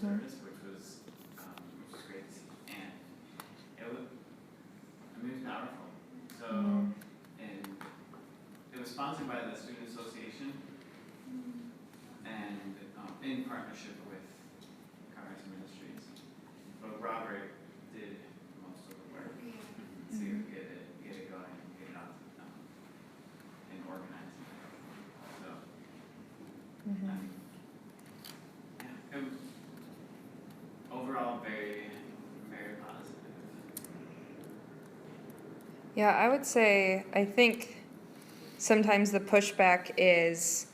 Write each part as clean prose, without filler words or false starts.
service, which was great to see. And it was powerful. So, and it was sponsored by the Student Association, and in partnership with Congress Ministries. But Robert did most of the work to get it going, get it out, and organize it. So, yeah, it was overall very, very positive. Yeah, I would say, I think sometimes the pushback is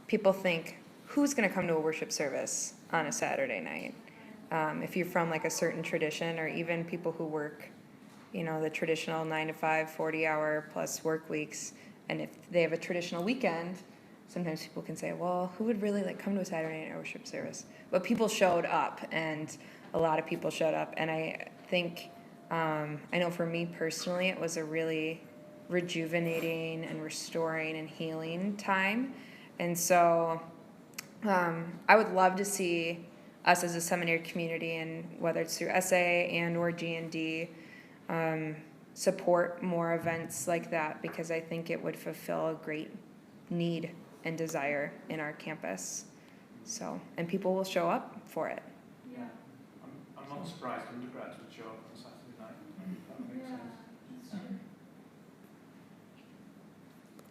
people think, who's going to come to a worship service on a Saturday night? If you're from like a certain tradition, or even people who work, the traditional 9 to 5, 40-hour plus work weeks, and if they have a traditional weekend, sometimes people can say, well, who would really come to a Saturday night worship service? But people showed up, and a lot of people showed up, and I think, I know for me personally, it was a really rejuvenating and restoring and healing time. And so I would love to see us as a seminary community, and whether it's through SA and or G&D, support more events like that, because I think it would fulfill a great need and desire in our campus. So, and people will show up for it. Yeah. I'm not surprised undergrads would show up on Saturday night. That makes sense.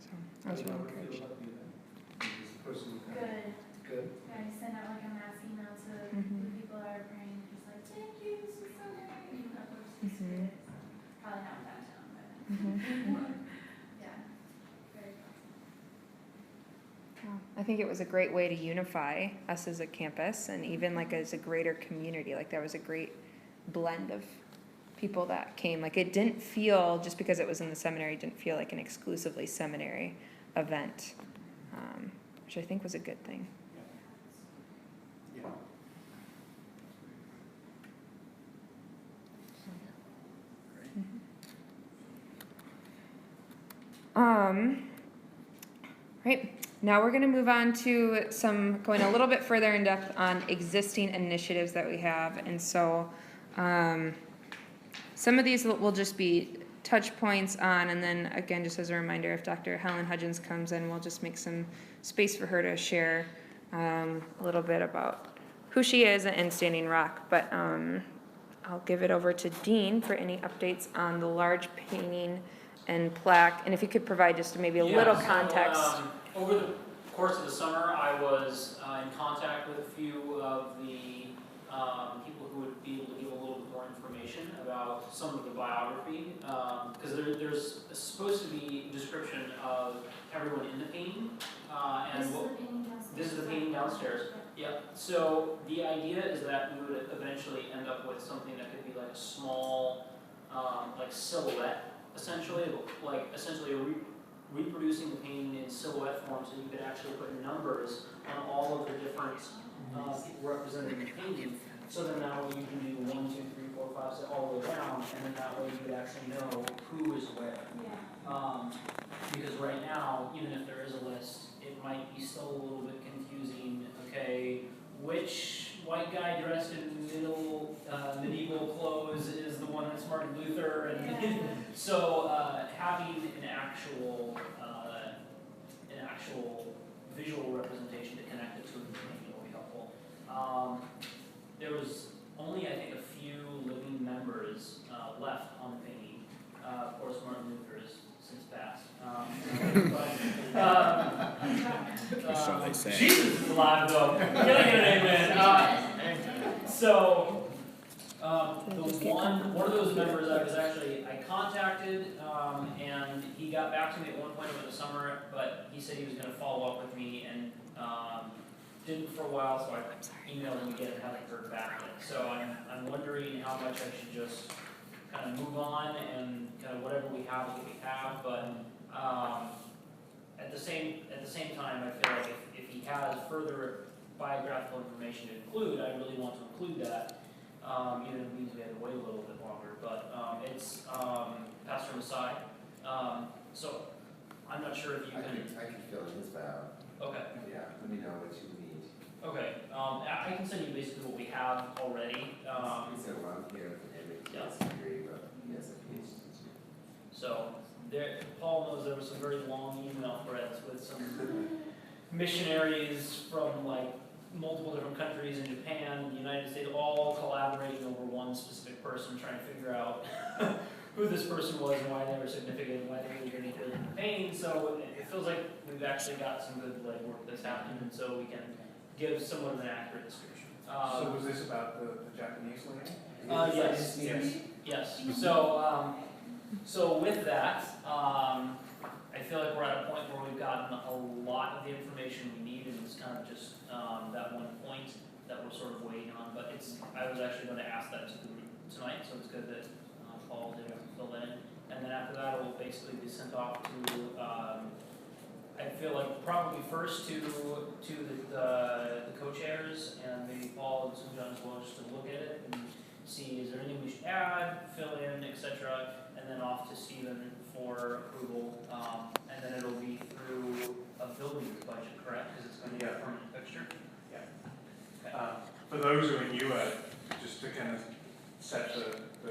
So I was really encouraged. Good. Yeah, I sent out a mass email to the people that are praying, just thank you, this was so great. You know, students. Probably not downtown, but yeah, very awesome. I think it was a great way to unify us as a campus, and even as a greater community. There was a great blend of people that came. It didn't feel, just because it was in the seminary, it didn't feel like an exclusively seminary event, which I think was a good thing. Yeah. Right. Now we're going to move on to going a little bit further in depth on existing initiatives that we have. And so some of these will just be touch points on, and then again, just as a reminder, if Dr. Helen Hudgens comes in, we'll just make some space for her to share a little bit about who she is and Standing Rock. But I'll give it over to Dean for any updates on the large painting and plaque, and if you could provide just maybe a little context. Over the course of the summer, I was in contact with a few of the people who would be able to give a little bit more information about some of the biography, because there's supposed to be a description of everyone in the painting. This is the painting downstairs. Yep. So the idea is that we would eventually end up with something that could be like a small, silhouette, essentially, reproducing the painting in silhouette form, so you could actually put numbers on all of the different people represented in the painting. So then that way you can do 1, 2, 3, 4, 5, 6, all the way down, and then that way you could actually know who is where. Yeah. Because right now, even if there is a list, it might be still a little bit confusing. Okay, which white guy dressed in medieval clothes is the one that's Martin Luther, and so having an actual visual representation to connect it to the painting will be helpful. There was only, I think, a few living members left on the painting. Of course, Martin Luther is since passed. So they say. Jesus is alive, though. Can I get an amen? So, one of those members I contacted, and he got back to me at one point over the summer, but he said he was going to follow up with me, and didn't for a while, so I emailed him again and haven't heard back yet. So I'm wondering how much I should just kind of move on, and kind of whatever we have is what we have, but at the same time, I feel like if he has further biographical information to include, I really want to include that, even if it means we have to wait a little bit longer. But it's Pastor Masai. So I'm not sure if you can. I can fill in his bio. Okay. Yeah, let me know what you need. Okay, I can send you basically what we have already, He's a wrong here with an Yeah. MBA degree, but he has a PhD. so there, Paul knows there was some very long email threads with some missionaries from like multiple different countries in Japan, the United States, all collaborating over one specific person, trying to figure out who this person was and why they were significant, and why they were going to do the pain. So it feels like we've actually got some good legwork that's happening, and so we can give somewhat of an accurate description. So was this about the Japanese lady? Yes. Yes. So with that, I feel like we're at a point where we've gotten a lot of the information we need, and it's kind of just that one point that we're sort of waiting on. But I was actually going to ask that to the group tonight, so it's good that Paul did fill that in. And then after that, it will basically be sent off to, I feel like probably first to the co-chairs, and maybe Paul and Sunjan as well, just to look at it and see is there anything we should add, fill in, etc. And then off to Stephen for approval, and then it'll be through a building budget, correct? Because it's going to be a permanent fixture? Yeah. Okay. For those who are newer, just to kind of set the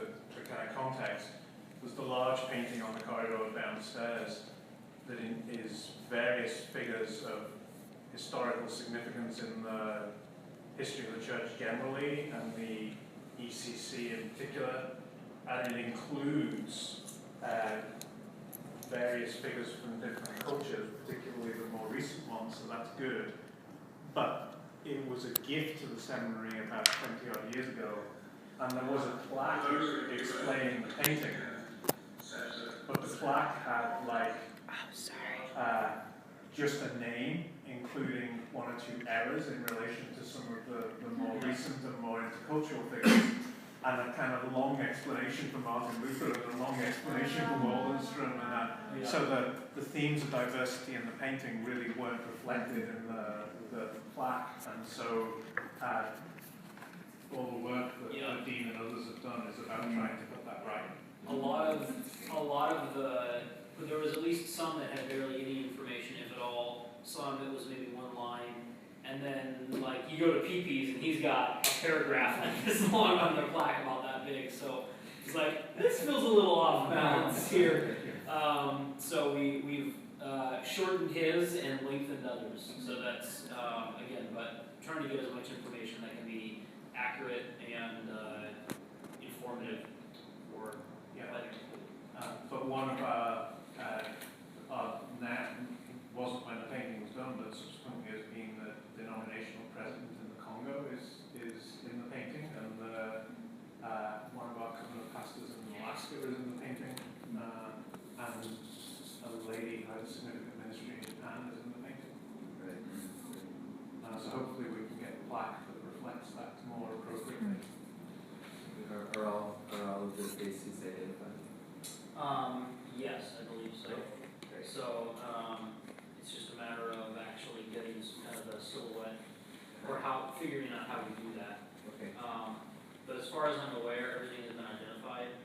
kind of context, there's the large painting on the corridor downstairs that is various figures of historical significance in the history of the church generally and the ECC in particular, and it includes various figures from different cultures, particularly the more recent ones, so that's good. But it was a gift to the seminary about 20 odd years ago, and there was a plaque explaining the painting. But the plaque had like just a name, including one or two errors in relation to some of the more recent and more intercultural figures, and a kind of long explanation from Martin Luther and a long explanation from Waldenstrom, and that. Yeah. So the themes of diversity in the painting really weren't reflected in the plaque, and so all the work that the Dean and others have done is about trying to put that right. A lot of there was at least some that had barely any information, if at all. Some that was maybe one line, and then like you go to Peepee's and he's got a paragraph like this long on their plaque about that big. So it's like this feels a little off balance here. So we've shortened his and lengthened others. So that's again, but trying to get as much information that can be accurate and informative for but one of our wasn't when the painting was done, but subsequently has been the denominational president in the Congo is in the painting, and one of our covenant pastors in Alaska is in the painting, and a lady who has a significant ministry in Japan is in the painting. So hopefully we can get a plaque that reflects that more appropriately. Are all of the faces identified? Yes, I believe so. Great. So it's just a matter of actually getting some kind of a silhouette, or figuring out how to do that. Okay. But as far as I'm aware, everything has been identified.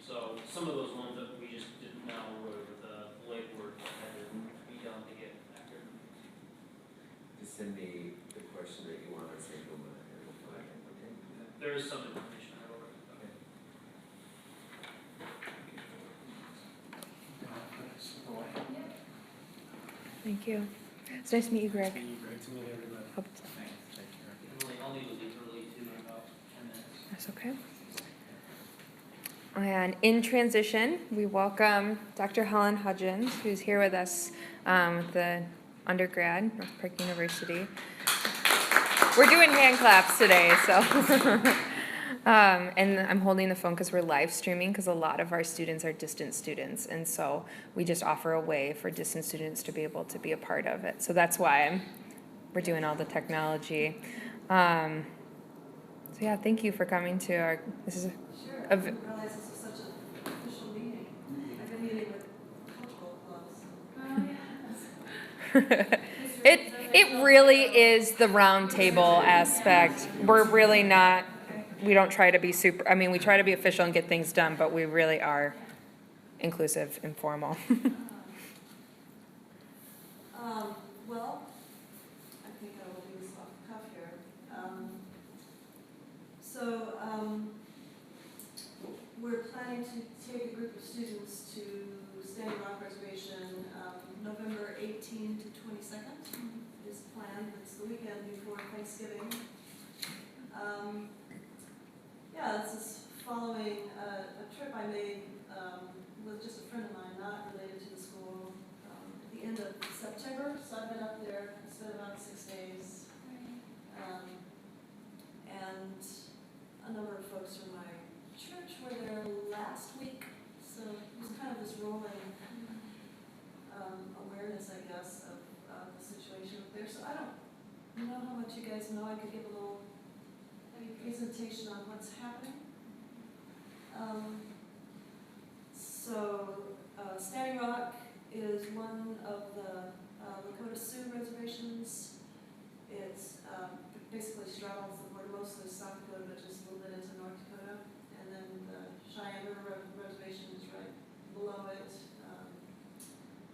So some of those ones that we just didn't know were the legwork that had to be done to get accurate. Just send me the question that you want to say to them. Okay. There is some information I wrote. Okay. Thank you. It's nice to meet you, Greg. Great to meet everybody. Hope I'll need to leave early too in about 10 minutes. that's okay. And in transition, we welcome Dr. Helen Hudgens, who's here with us with the undergrad, North Park University. We're doing hand claps today, so. And I'm holding the phone because we're live streaming because a lot of our students are distant students. And so we just offer a way for distant students to be able to be a part of it. So that's why we're doing all the technology. So yeah, thank you for coming to our, this is Sure, I didn't realize this was such an official meeting. I've been meeting with cultural clubs. It really is the round table aspect. We're really not, we don't try to be super, I mean, we try to be official and get things done, but we really are inclusive, informal. Well, I think planning to take a group of students to Standing Rock Reservation, November 18 to 22nd is planned. It's the weekend before Thanksgiving. Yeah, this is following a trip I made with just a friend of mine, not related to the school, at the end of September. So I've been up there, spent about 6 days. And a number of folks from my church were there last week. So it was kind of this rolling awareness, I guess, of the situation up there. So I don't know how much you guys know. I could give a little presentation on what's happening. Standing Rock is one of the Lakota Sioux reservations. It's basically straddles the border, mostly South Dakota, but just a little bit into North Dakota. And then the Cheyenne River Reservation is right below it.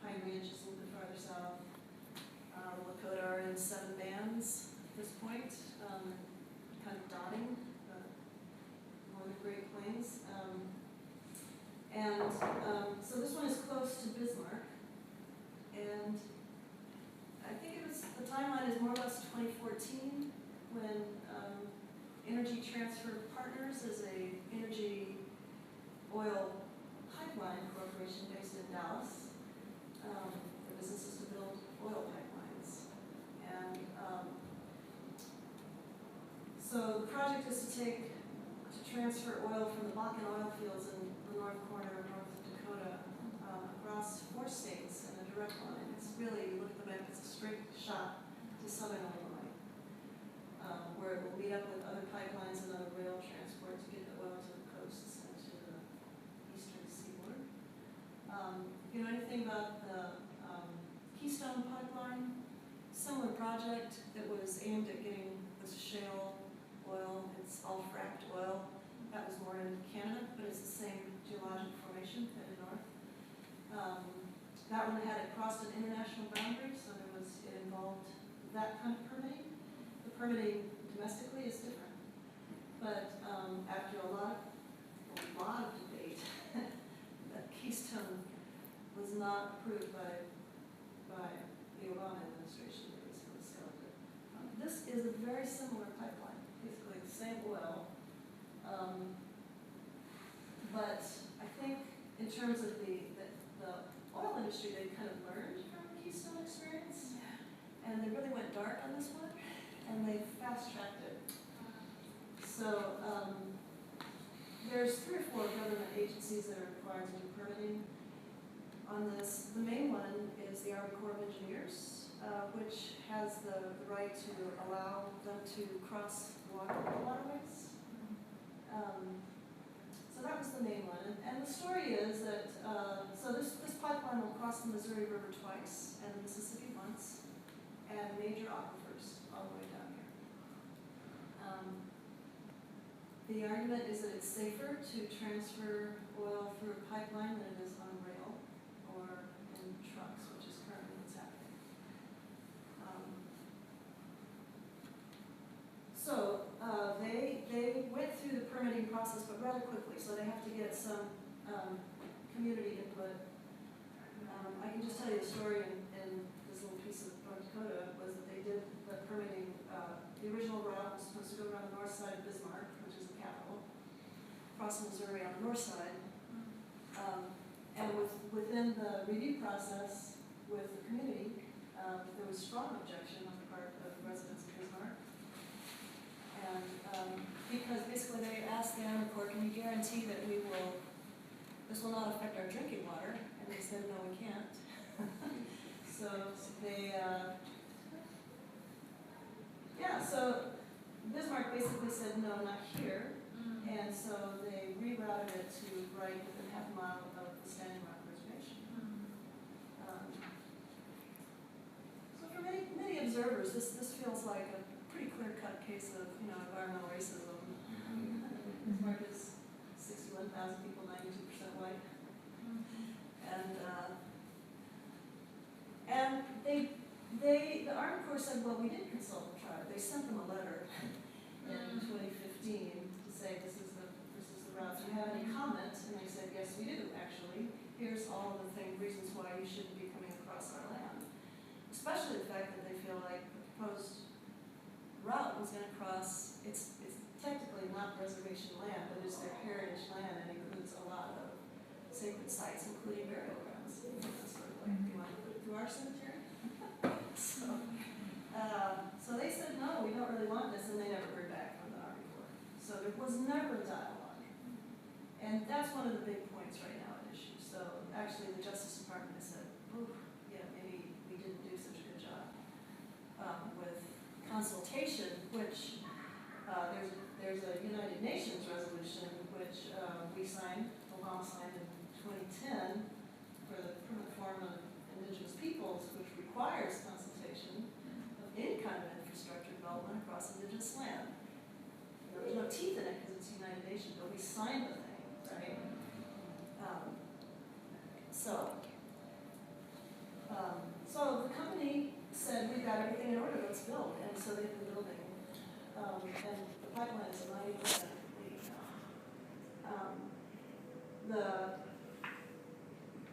Pine Ridge is a little bit farther south. Lakota are in 7 bands at this point, kind of dotting along the Great Plains. So this one is close to Bismarck. And I think the timeline is more or less 2014 when Energy Transfer Partners is a energy oil pipeline corporation based in Dallas. The business is to build oil pipelines. And so the project is to transfer oil from the Bakken oil fields in the north corner of North Dakota across 4 states in a direct line. It's really, you look at the map, it's a straight shot to southern Illinois, where it will meet up with other pipelines and other rail transport to get the oil to the coasts and to the eastern seaboard. If you know anything about the Keystone Pipeline, similar project that was aimed at getting this shale oil, it's all fracked oil. That was more in Canada, but it's the same geologic formation headed north. That one had crossed an international boundary, so it involved that kind of permitting. The permitting domestically is different, but after a lot of debate, that Keystone was not approved by the Obama administration. They basically scaled it. This is a very similar pipeline, basically the same oil. But I think in terms of the oil industry, they kind of learned from the Keystone experience, and they really went dark on this one, and they fast-tracked it. So there's 3 or 4 government agencies that are required to do permitting on this. The main one is the Army Corps of Engineers, which has the right to allow them to cross waterways. So that was the main one. And the story is that, so this pipeline will cross the Missouri River twice and the Mississippi once, and major aquifers all the way down here. The argument is that it's safer to transfer oil through a pipeline than it is on rail or in trucks, which is currently what's happening. They went through the permitting process, but rather quickly, so they have to get some community input. I can just tell you the story in this little piece of North Dakota was that they did the permitting. The original route was supposed to go around the north side of Bismarck, which is the capital, across Missouri on the north side. And within the review process with the community, there was strong objection on the part of the residents of Bismarck. And because basically they asked the Army Corps, can you guarantee that this will not affect our drinking water? And they said, no, we can't. So they, so Bismarck basically said, no, not here. And so they rerouted it to right within half a mile of the Standing Rock Reservation. So for many observers, this feels like a pretty clear-cut case of environmental racism. Bismarck is 61,000 people, 92% white, and the Army Corps said, well, we did consult the tribe. They sent them a letter in 2015 to say this is the route. Do you have any comment? And they especially the fact that they feel like the proposed route was gonna cross, it's technically not reservation land, but it's their heritage land and includes a lot of sacred sites, including burial grounds. That's sort of like, you want to put it through our cemetery? So they said, no, we don't really want this, and they never heard back from the Army Corps. So there was never a dialogue. And that's one of the big points right now at issue. So actually the Justice Department has said, oh, yeah, maybe we didn't do such a good job with consultation, which there's a United Nations resolution which we signed, Obama signed in 2010 for the Permanent Forum of Indigenous Peoples, which requires consultation of any kind of infrastructure development across indigenous land. There's no teeth in it because it's United Nations, but we signed the thing, right? So the company said, we've got everything in order, let's build, and so they've been building. And the pipeline is 90% complete now.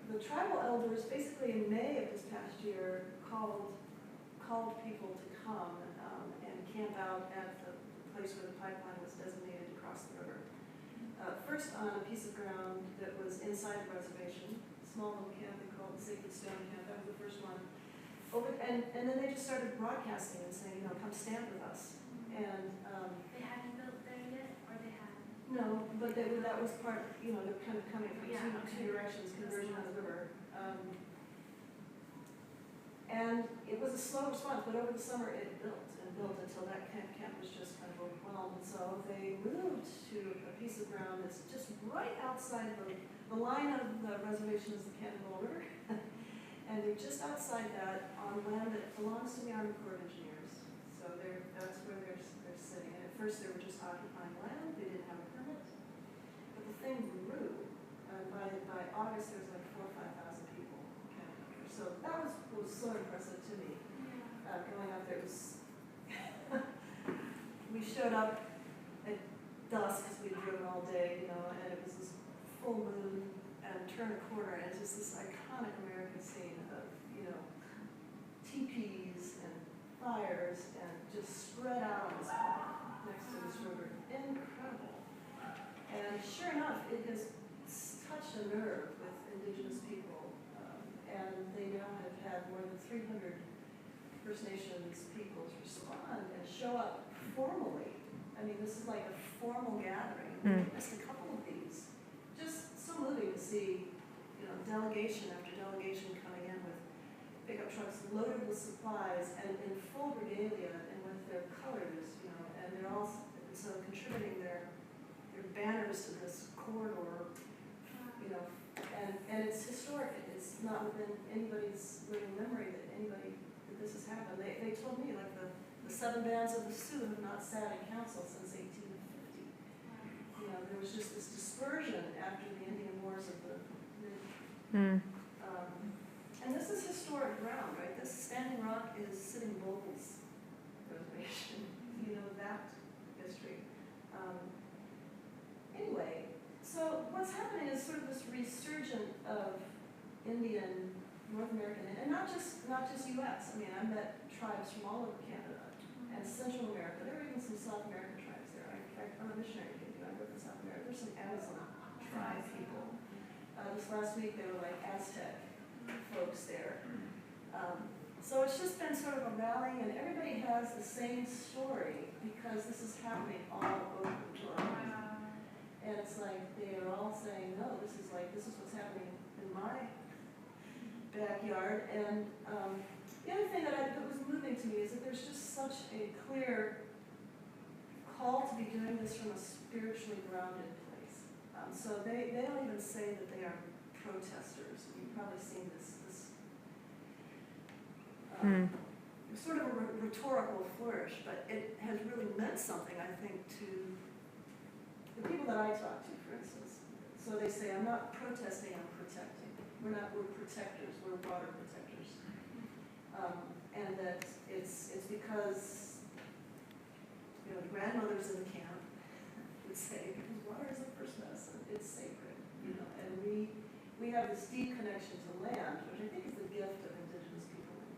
The tribal elders, basically in May of this past year, called people to come and camp out at the place where the pipeline was designated to cross the river. First on a piece of ground that was inside the reservation, small little camp, they called it the Sacred Stone Camp, that was the first one. And then they just started broadcasting and saying, come stand with us. And They hadn't built there yet, or they had? no, but that was part, they're kind of coming from Yeah, two directions, conversion of the river. And it was a slow response, but over the summer it built and built until that camp was just kind of overwhelmed. So they moved to a piece of ground that's just right outside the line of the reservation is the Cannonball River. And they're just outside that on land that belongs to the Army Corps of Engineers. So that's where they're sitting. And at first they were just occupying land, they didn't have a permit. But the thing grew. By August there was like 4,000 or 5,000 people camping up there. So that was so impressive to me. Going up there was we showed up at dusk because we had driven all day, and it was this full moon and turn a corner and it's just this iconic American scene of, teepees and fires and just spread out on this pond next to this river. Incredible. And sure enough, it has touched a nerve with indigenous people. And they now have had more than 300 First Nations peoples respond and show up formally. I mean, this is like a formal gathering. Just a couple of these. Just so moving to see, delegation after delegation coming in with pickup trucks loaded with supplies and in full regalia and with their colors, and they're all contributing their banners to this corridor, and it's historic. It's not within anybody's living memory that this has happened. They told me like the 7 bands of the Sioux have not sat in council since 1850. There was just this dispersion after the Indian Wars of the and this is historic ground, right? This Standing Rock is Sitting Bull's reservation. That history. Anyway, so what's happening is sort of this resurgence of Indian, North American, and not just U.S. I mean, I met tribes from all over Canada and Central America. There were even some South American tribes there. I'm a missionary kid. I grew up in South America. There's some Amazon tribe people. This last week, there were like Aztec folks there. So it's just been sort of a rallying, and everybody has the same story because this is happening all over the world. And it's like they are all saying, no, this is what's happening in my backyard. And the other thing that was moving to me is that there's just such a clear call to be doing this from a spiritually grounded place. So they don't even say that they are protesters. You've probably seen this sort of a rhetorical flourish, but it has really meant something, I think, to the people that I talk to, for instance. So they say, I'm not protesting, I'm protecting. We're protectors, we're water protectors. And that it's because, the grandmothers in the camp would say, because water is the first medicine, it's sacred, and we have this deep connection to land, which I think is the gift of indigenous people in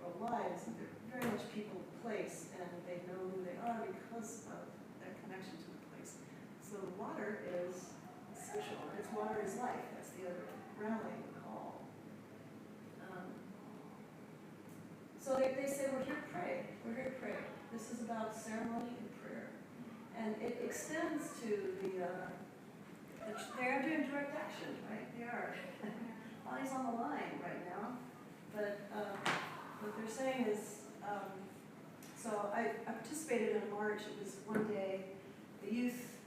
worldwide is that they're very much people place, and they know who they are because of that connection to the place. So the water is essential. It's water is life. That's the other rallying call. So they say we're here to pray. We're here to pray. This is about ceremony and prayer, and it extends to they are doing direct action, right? They are. Bonnie's on the line right now, but what they're saying is, so I participated in a march. It was one day. The youth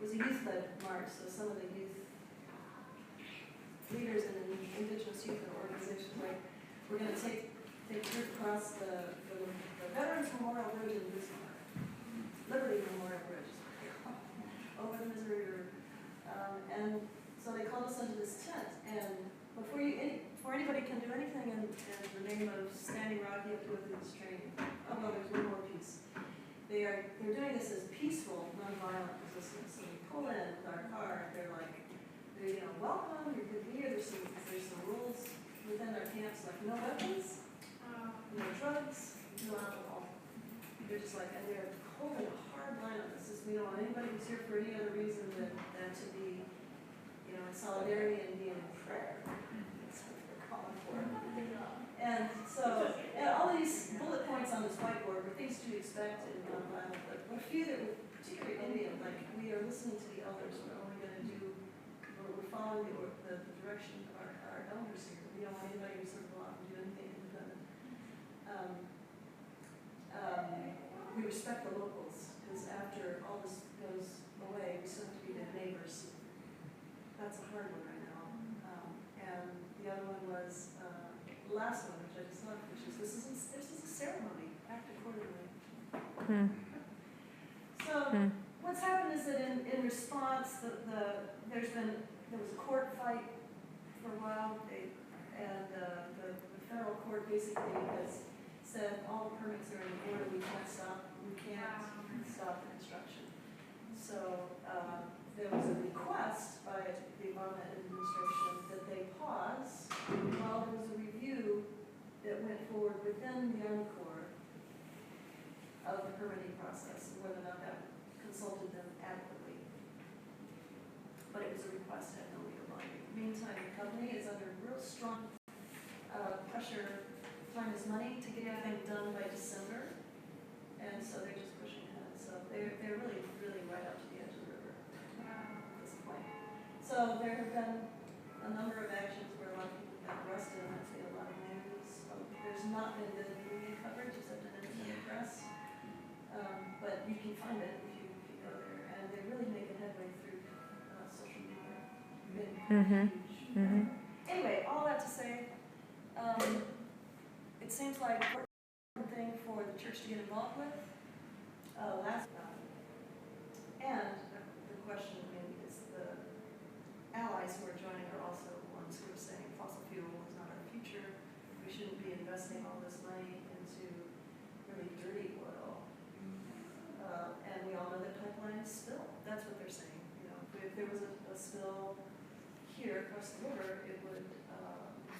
was a youth-led march, so some of the youth leaders and indigenous youth organizations like we're going to take trip across the Veterans Memorial Bridge in Bismarck, Liberty Memorial Bridge, over the Missouri River. And so they called us into this tent, and before anybody can do anything in the name of Standing Rock, you have to go through this training. Oh, well, there's one more piece. They're doing this as peaceful, nonviolent resistance. So we pull in with our car, they're welcome, you're good here. There's some rules within our camps, like no weapons, no drugs, no alcohol. They're just like, and they're holding a hard line on this. We don't want anybody who's here for any other reason than to be, in solidarity and be in prayer. That's what they're calling for. And so, and all these bullet points on this whiteboard were things to expect in nonviolent, but a few that were particularly Indian, like we are listening to the elders. We're only going to do, we're following the direction of our elders here. We don't want anybody to sort of go out and do anything independent. We respect the locals, because after all this goes away, we still have to be their neighbors. That's a hard one right now. And the other one was the last one, which I just loved, which is this is a ceremony. Act accordingly. So what's happened is that in response, there was a court fight for a while, and the federal court basically has said all the permits are in order. We can't stop the construction. So there was a request by the Obama administration that they pause while there was a review that went forward within the Army Corps of the permitting process and whether or not that consulted them adequately. But it was a request, had no legal binding. Meantime, the company is under real strong pressure. Time is money to get everything done by December, and so they're just pushing ahead. So they're really, really right up to the edge of the river at this point. So there have been a number of actions where a lot of people got arrested, and I'd say a lot of news. There's not been good media coverage except in independent press, but you can find it if you go there, and they're really making headway through social media. Been huge. Anyway, all that to say. It seems like an important thing for the church to get involved with. And the question maybe is the allies who are joining are also the ones who are saying fossil fuel is not our future. We shouldn't be investing all this money into really dirty oil. And we all know that pipelines spill. That's what they're saying. If there was a spill here across the river, it would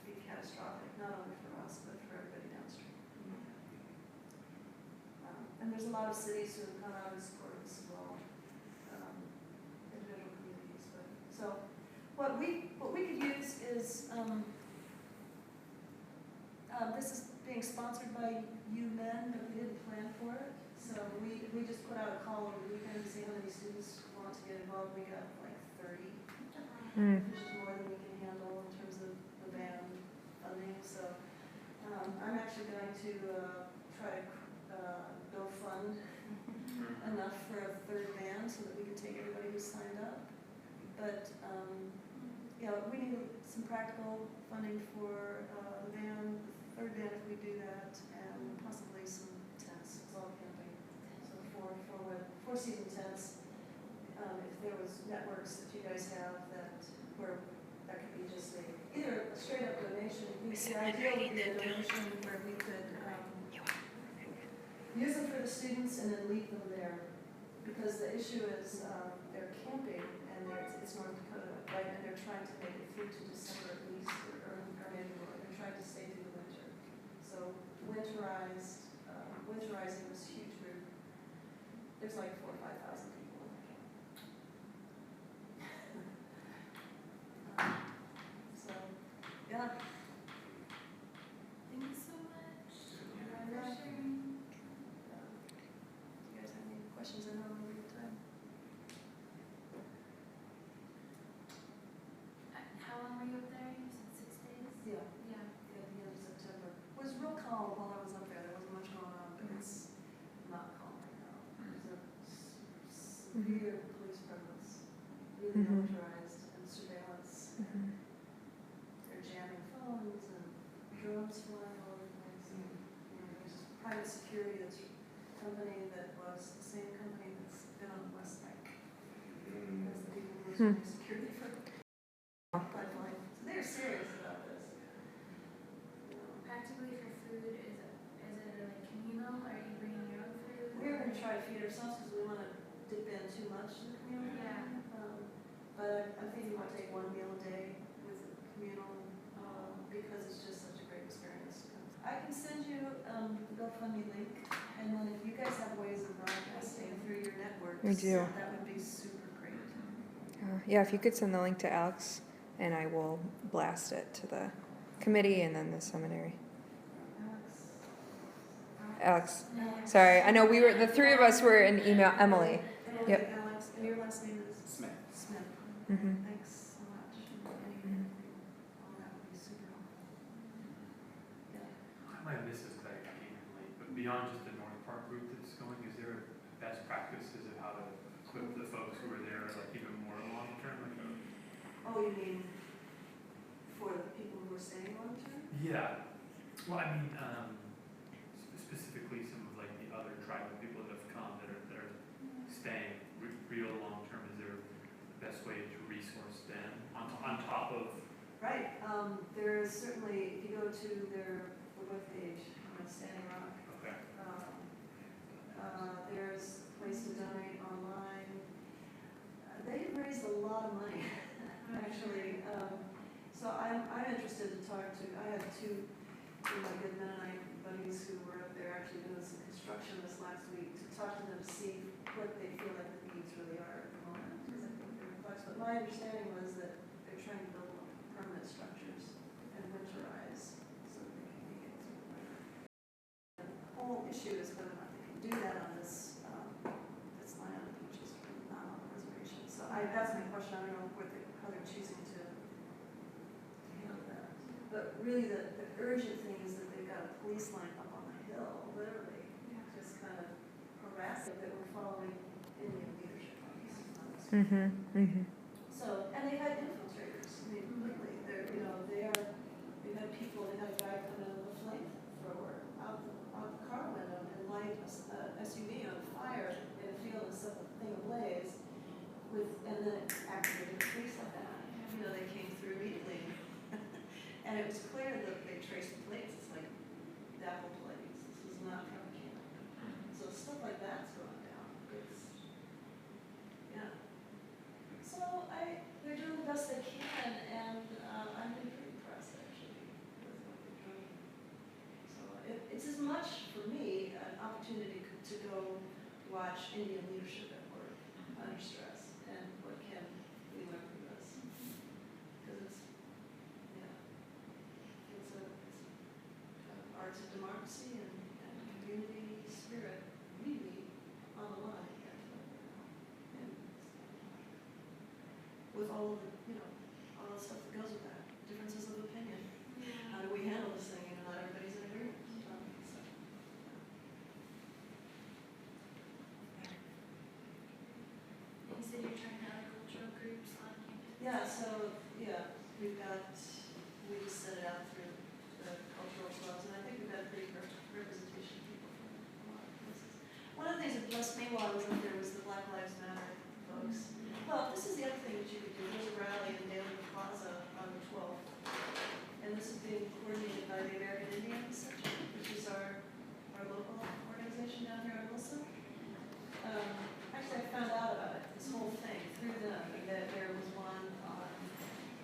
be catastrophic, not only for us, but for everybody downstream. And there's a lot of cities who have come out in support of this as well, individual communities. So what we could use is, this is being sponsored by you men, but we didn't plan for it. So we just put out a call over the weekend to see how many students want to get involved. We got like 30, which is more than we can handle in terms of the band funding. So I'm actually going to try to go fund enough for a third band so that we can take everybody who's signed up. But we need some practical funding for the band, the third band if we do that, and possibly some tents. It's all camping. So four season tents. If there was networks that you guys have that could be just either a straight up donation. The idea would be a donation where we could use them for the students and then leave them there, because the issue is they're camping and it's North Dakota, right? And they're trying to make it through to December at least, or maybe more. They're trying to stay through the winter. So winterizing this huge group. There's like 4,000 or 5,000 people in the camp. So, yeah. Thanks so much. Yeah. For sharing. You guys have any questions? I know I'm over your time. How long were you up there? You said 6 days? Yeah. Yeah. At the end of September. It was real calm while I was up there. There wasn't much going on, but it's not calm right now. There's a severe police presence, really militarized, and surveillance. They're jamming phones and drones flying all over the place. You know, there's private security that's a company that was the same company that's been on the West Bank as the people who was running security for pipeline. So they're serious about this. You know. Practically for food, is it like communal? Are you bringing your own food? We're going to try to feed ourselves because we want to dip in too much in the community. Yeah. But I'm thinking we'll take one meal a day with the communal because it's just such a great experience. I can send you the GoFundMe link, and then if you guys have ways of broadcasting through your networks, We do. that would be super great. Yeah, if you could send the link to Alex, and I will blast it to the committee and then the seminary. Alex, sorry, I know the three of us were in email. Emily. Yep. Alex, and your last name is? Smith. Smith. Mhm. Thanks so much. All that would be super helpful. Yeah. I might have missed this because I came in late, but beyond just the North Park group that's going, is there best practices of how to equip the folks who are there, like even more long term? Oh, you mean for the people who are staying long term? Yeah. Well, I mean, specifically some of like the other tribal people that have come that are staying real long term. Is there the best way to resource them on top of? Right. There is certainly, if you go to their webpage, Standing Rock, Okay. there's a place to donate online. They've raised a lot of money, actually. So I'm interested to talk to. I have two of my good Mennonite buddies who were up there actually doing some construction this last week to talk to them to see what they feel like the needs really are at the moment. Because I think they're in flux. But my understanding was that they're trying to build permanent structures and winterize so that they can make it through the winter. The whole issue is whether or not they can do that on this land, which is really not on the reservation. So that's my question. I don't know how they're choosing to handle that. But really the urgent thing is that they've got a police line up on the hill, literally, just kind of harassing that we're following Indian leadership on this. So, and they've had infiltrators. I mean, literally, they've had people, they had a guy come in with a flamethrower out the car window and light a SUV on fire in a field and set the thing ablaze and then it activated the police like that. They came through immediately. And it was clear that they traced the plates. It's like dapple plates. This is not from a camp. So stuff like that's going down. So they're doing the best they can, and I'm pretty impressed actually with what they're doing. So it's as much for me an opportunity to go watch Indian leadership at work under stress, and what can we learn from this? Because it's arts of democracy and community spirit really on the line here. And with all of the, all the stuff that goes with that, differences of opinion. How do we handle this thing? Not everybody's in agreement. You said you're trying to have cultural groups on campus? Yeah, so, we just set it out through the cultural clubs, and I think we've got a pretty representation of people from a lot of places. One of the things that blessed me while I was up there was the Black Lives Matter folks. Well, this is the other thing that you could do. There's a rally in Daly Plaza on the 12th, and this is being coordinated by the American Indian Center, which is our local organization down here in Wilson. Actually, I found out about it, this whole thing, through them, that there was one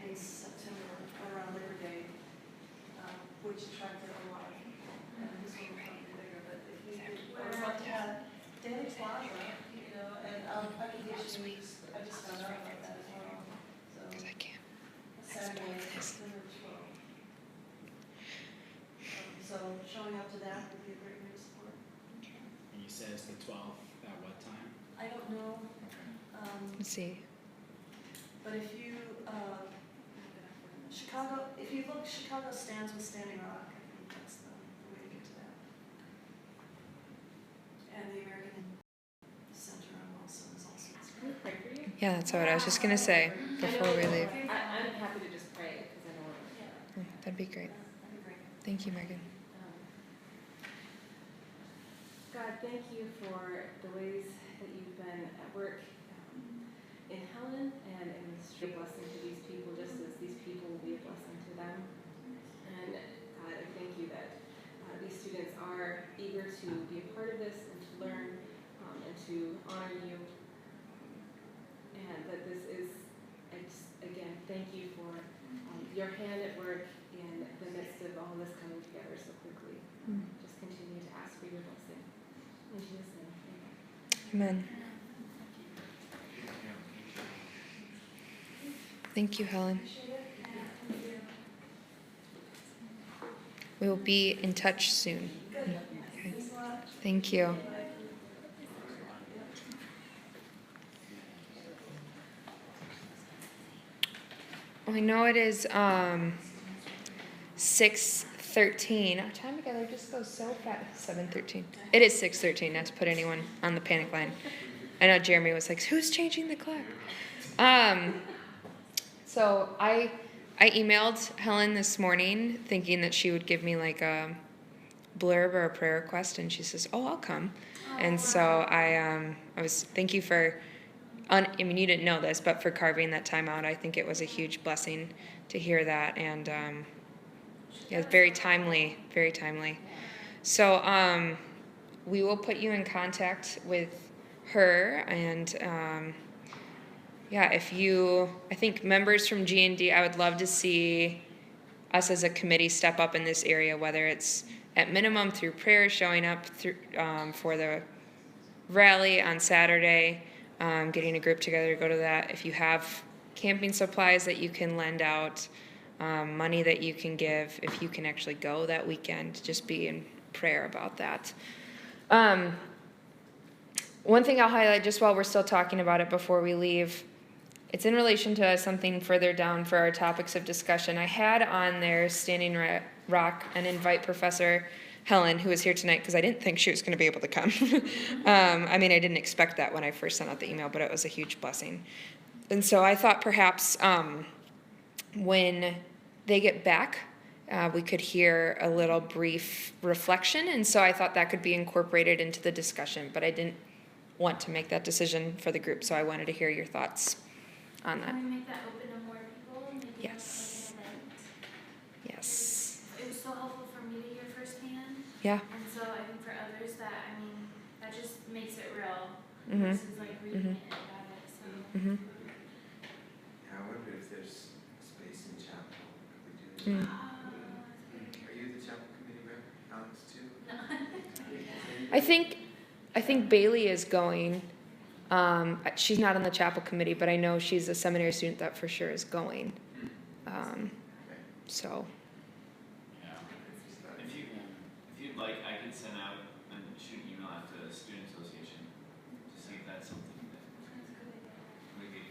in September around Labor Day, which attracted a lot of people. And it was the 12th, at what time? I don't know, Okay. Let's see. but if you, Chicago, if you look, Chicago stands with Standing Rock, I think that's the way to get to that. And the American Center on Wilson is also. Can we pray for you? Yeah, that's what I was just gonna say before we leave. I'm happy to just pray because I don't want to. Oh, that'd be great. That'd be great. Thank you, Megan. God, thank you for the ways that you've been at work in Helen and in this a blessing to these people, just as these people will be a blessing to them. And God, I thank you that these students are eager to be a part of this and to learn and to honor you. And that this is, again, thank you for your hand at work in the midst of all this coming together so quickly. Just continue to ask for your blessing. In Jesus' name, amen. Amen. Thank you, Helen. We will be in touch soon. Okay. Thank you. Well, I know it is 6:13. Our time together just goes so fast. 7:13. It is 6:13. Not to put anyone on the panic line. I know Jeremy was like, "Who's changing the clock?" So I emailed Helen this morning thinking that she would give me like a blurb or a prayer request, and she says, "Oh, I'll come." And so I was, thank you for, I mean, you didn't know this, but for carving that time out. I think it was a huge blessing to hear that, and yeah, very timely, very timely. So we will put you in contact with her, and yeah, if you, I think members from G&D, I would love to see us as a committee step up in this area, whether it's at minimum through prayer, showing up through, for the rally on Saturday, getting a group together to go to that. If you have camping supplies that you can lend out, money that you can give, if you can actually go that weekend, just be in prayer about that. One thing I'll highlight just while we're still talking about it before we leave, it's in relation to something further down for our topics of discussion. I had on there Standing Rock and invite Professor Helen, who is here tonight, because I didn't think she was going to be able to come. I mean, I didn't expect that when I first sent out the email, but it was a huge blessing. And so I thought perhaps when they get back, we could hear a little brief reflection, and so I thought that could be incorporated into the discussion, but I didn't want to make that decision for the group, so I wanted to hear your thoughts on that. Can we make that open to more people? Maybe Yes. like an event? Yes. It was so helpful for me to hear firsthand, Yeah. and so I think for others that, I mean, that just makes it real. Mhm. Versus like reading it about it, so. Mhm. Yeah, I wonder if there's space in chapel. Could we do Mm. that? Are you the chapel committee rep, Alex, too? I think Bailey is going. She's not on the chapel committee, but I know she's a seminary student that for sure is going. So. Yeah. If you'd like, I could send out and shoot an email out to the student association to see if that's something that we could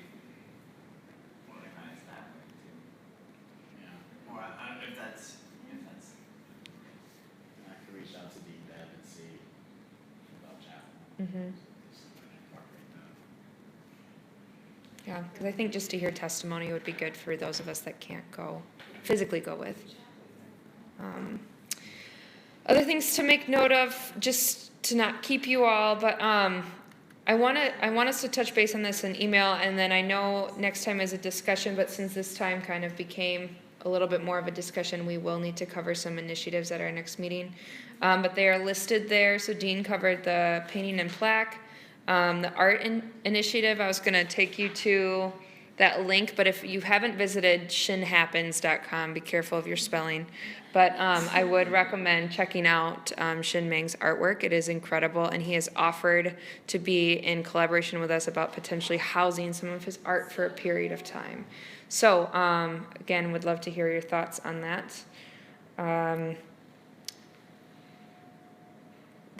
organize that way too. Yeah. Or I don't know if that's. I could reach out to Dean Deb and see about chapel. Mhm. See if I can incorporate that. Yeah, because I think just to hear testimony would be good for those of us that can't go, physically go with. Other things to make note of, just to not keep you all, but I want us to touch base on this in email, and then I know next time is a discussion, but since this time kind of became a little bit more of a discussion, we will need to cover some initiatives at our next meeting. But they are listed there, so Dean covered the painting and plaque. The art initiative, I was going to take you to that link, but if you haven't visited shinhappens.com, be careful of your spelling. But I would recommend checking out Shin Meng's artwork. It is incredible, and he has offered to be in collaboration with us about potentially housing some of his art for a period of time. So, again, would love to hear your thoughts on that.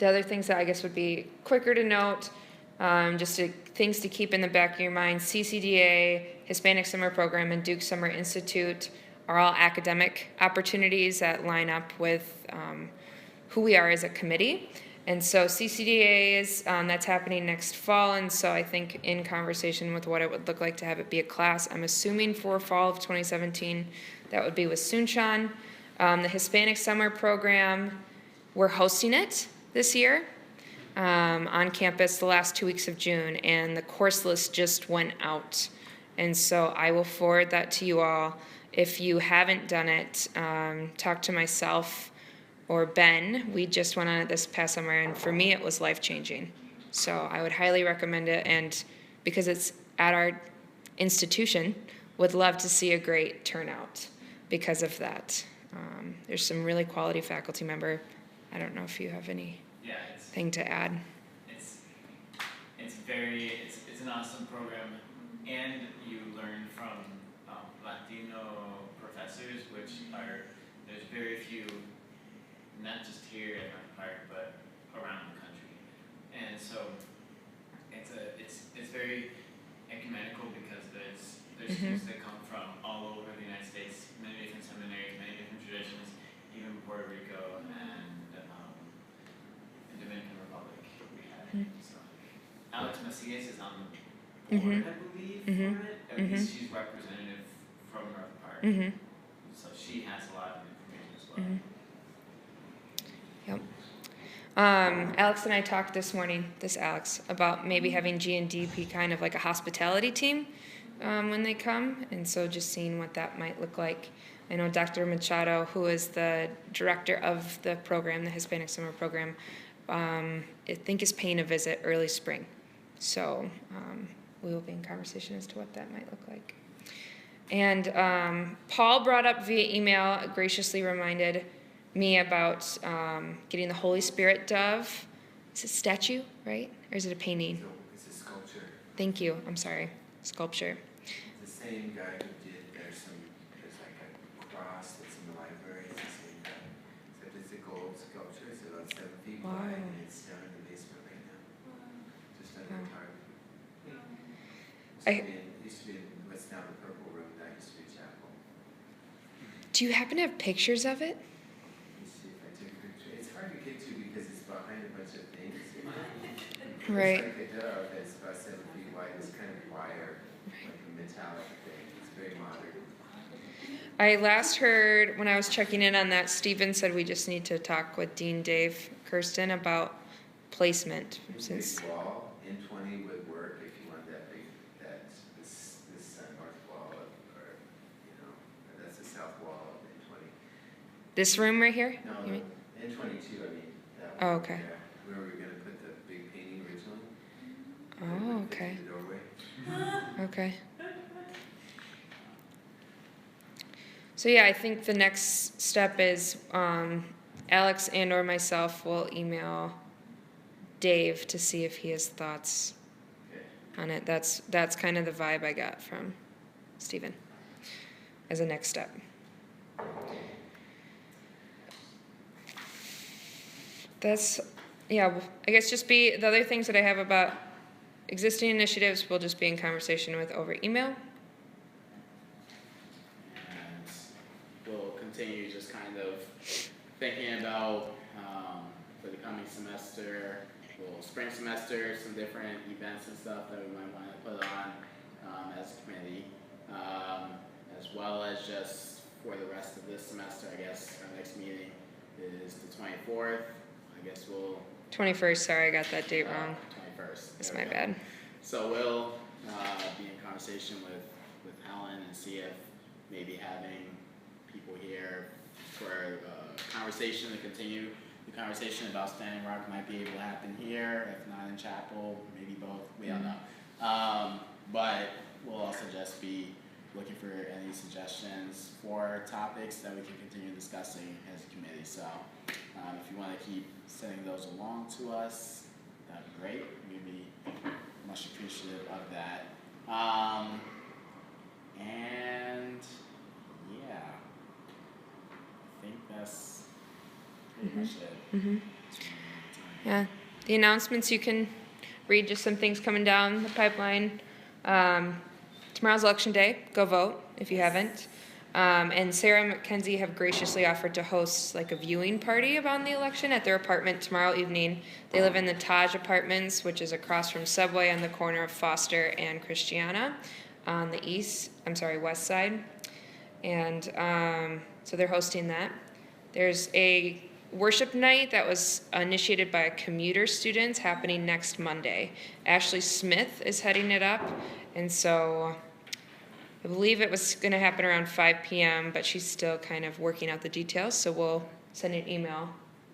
The other things that I guess would be quicker to note, things to keep in the back of your mind, CCDA, Hispanic Summer Program, and Duke Summer Institute are all academic opportunities that line up with who we are as a committee. And so CCDA is, that's happening next fall, and so I think in conversation with what it would look like to have it be a class, I'm assuming for fall of 2017, that would be with Sunshan. The Hispanic Summer Program, we're hosting it this year on campus the last 2 weeks of June, and the course list just went out. And so I will forward that to you all. If you haven't done it, talk to myself or Ben. We just went on it this past summer, and for me it was life-changing. So I would highly recommend it, and because it's at our institution, would love to see a great turnout because of that. There's some really quality faculty member. I don't know if you have anything to add. It's an awesome program, and you learn from Latino professors, which there's very few, not just here at North Park, but around the country. And so it's very ecumenical because there's students that come from all over the United States, many different seminaries, many different traditions, even Puerto Rico and Dominican Republic we had. So Alex Macias is on the board, I believe, for it. At least she's representative from North Park. So she has a lot of information as well. Yep. Alex and I talked this morning, about maybe having G&D be kind of like a hospitality team when they come, and so just seeing what that might look like. I know Dr. Machado, who is the director of the program, the Hispanic Summer Program, I think is paying a visit early spring. So we will be in conversation as to what that might look like. And Paul brought up via email, graciously reminded me about getting the Holy Spirit dove. It's a statue, right? Or is it a painting? No, it's a sculpture. Thank you. I'm sorry. Sculpture. It's the same guy who did, there's like a cross that's in the library, it's the same guy. Except it's a gold sculpture, it's about 7 feet Wow. wide, and it's down in the basement right now. Just under the tarp. It used to be in what's now the purple room, that used to be chapel. Do you happen to have pictures of it? Let me see if I take a picture. It's hard to get to because it's behind a bunch of things. Right. It's like a dove that's about 7 feet wide, it's kind of wire, like a metallic thing. It's very modern. I last heard when I was checking in on that, Stephen said we just need to talk with Dean Dave Kirsten about placement. This big wall in 20 would work if you want that big, this north wall, or that's the south wall of in 20. This room right here? No, You mean? in 22, I mean. That Oh, one, okay. yeah, where we were going to put the big painting originally. Oh, okay. The doorway. Okay. So yeah, I think the next step is Alex and or myself will email Dave to see if he has thoughts on it. That's kind of the vibe I got from Stephen as a next step. I guess just be the other things that I have about existing initiatives will just be in conversation with over email. And we'll continue just kind of thinking about for the coming semester, spring semester, some different events and stuff that we might want to put on as a committee, as well as just for the rest of this semester. I guess our next meeting is the 24th. I guess we'll 21st, sorry, I got that date wrong. 21st. That's my bad. So we'll be in conversation with Helen and see if maybe having people here for conversation to continue the conversation about Standing Rock might be able to happen here, if not in chapel, maybe both, we don't know. But we'll also just be looking for any suggestions for topics that we can continue discussing as a committee. So if you want to keep sending those along to us, that'd be great. We'd be much appreciative of that. And yeah, I think that's pretty much it. Yeah, the announcements, you can read just some things coming down the pipeline. Tomorrow's election day. Go vote if you haven't. And Sarah and Mackenzie have graciously offered to host like a viewing party about the election at their apartment tomorrow evening. They live in the Taj Apartments, which is across from Subway on the corner of Foster and Christiana on the west side. And so they're hosting that. There's a worship night that was initiated by commuter students happening next Monday. Ashley Smith is heading it up, and so I believe it was going to happen around 5 p.m., but she's still kind of working out the details, so we'll send an email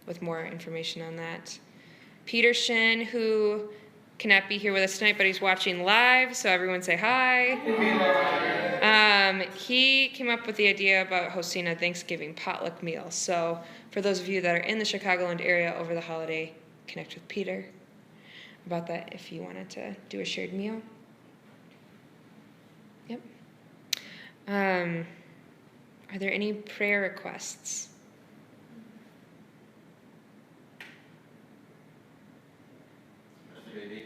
with more information on that. Peter Shin, who cannot be here with us tonight, but he's watching live, so everyone say hi. He came up with the idea about hosting a Thanksgiving potluck meal. So for those of you that are in the Chicagoland area over the holiday, connect with Peter about that if you wanted to do a shared meal. Yep. Are there any prayer requests? Maybe.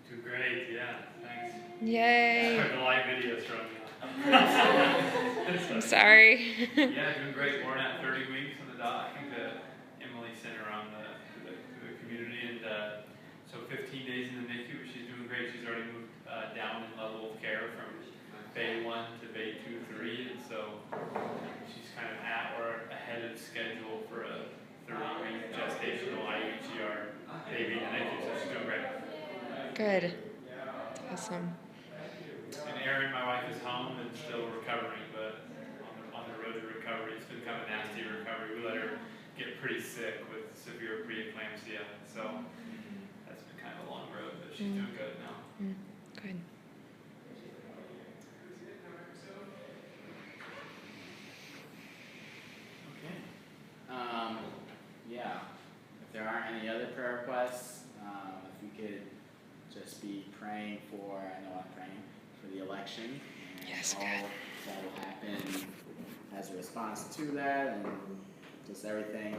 Too great, yeah, thanks. Yay. The live videos from I'm sorry. Yeah, doing great. Born at 30 weeks on the dot. I think the Emily sent around to the community, and so 15 days in the NICU, but she's doing great. She's already moved down in level of care from Bay 1 to Bay 2, 3, and so she's kind of at or ahead of schedule for a 30-week gestational IUGR baby in the NICU, so she's doing great. Good. Awesome. And Erin, my wife, is home and still recovering, but on the road to recovery. It's been kind of a nasty recovery. We let her get pretty sick with severe preeclampsia, so that's been kind of a long road, but she's doing good now. Good. Okay. Yeah. If there aren't any other prayer requests, if we could just be praying for, I know I'm praying for the election and Yes, all good. that will happen as a response to that, and just everything.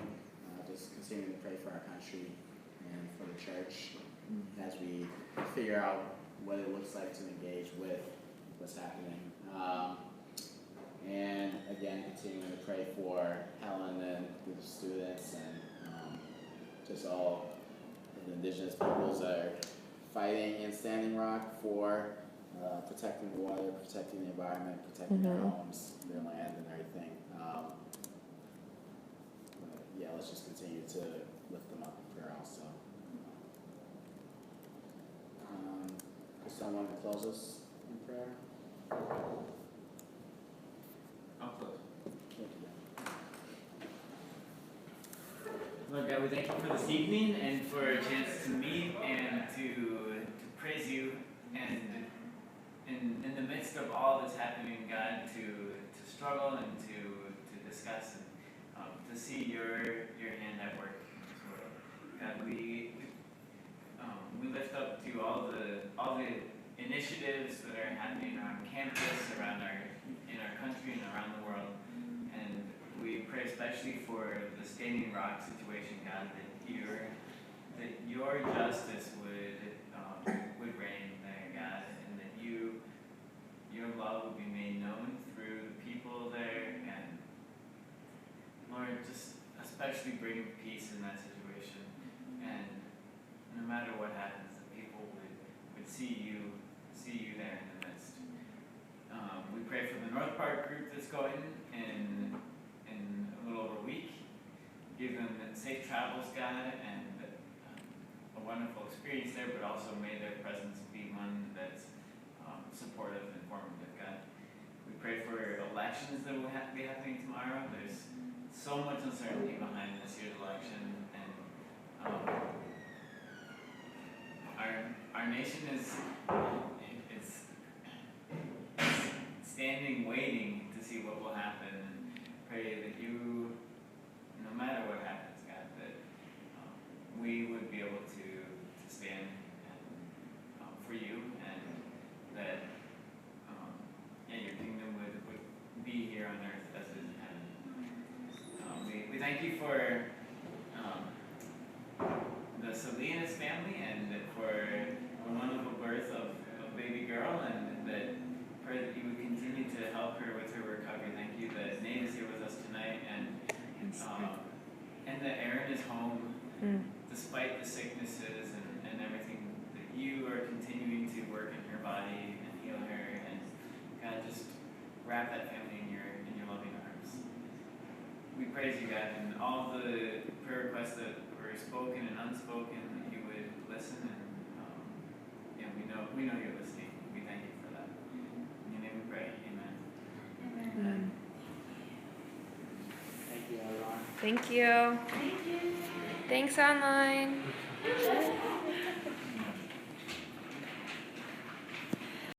Just continuing to pray for our country and for the church as we figure out what it looks like to engage with what's happening. And again, continuing to pray for Helen and the students and just all of the indigenous peoples that are fighting in Standing Rock for protecting the water, protecting the environment, protecting their homes, their land, and everything. Yeah, let's just continue to lift them up in prayer also. Does someone close us in prayer? I'll close. Thank you. Lord God, we thank you for this evening and for a chance to meet and to praise you, and in the midst of all that's happening, God, to struggle and to discuss and to see your hand at work in this world. God, we lift up to all the initiatives that are happening around campus, in our country and around the world, and we pray especially for the Standing Rock situation, God, that your justice would reign there, God, and that your love would be made known through the people there, and Lord, just especially bring peace in that situation, and no matter what happens, the people would see you there in the midst. We pray for the North Park group that's going in a little over a week. Give them safe travels, God, and a wonderful experience there, but also may their presence be one that's supportive and informative, God. We pray for elections that will be happening tomorrow. There's so much uncertainty behind this year's election, and our nation is standing waiting to see what will happen, and pray that you, no matter what happens, God, that we would be able to stand for you, and that your kingdom would be here on earth as it is in heaven. We thank you for And that Aaron is home Mm. despite the sicknesses and everything, that you are continuing to work in her body and heal her, and God, just wrap that family in your loving arms. We praise you, God, and all the prayer requests that were spoken and unspoken, that you would listen, and we know you're listening. We thank you for that. In your name we pray. Amen. Mm. Thank you, everyone. Thank you. Thank you. Thanks online.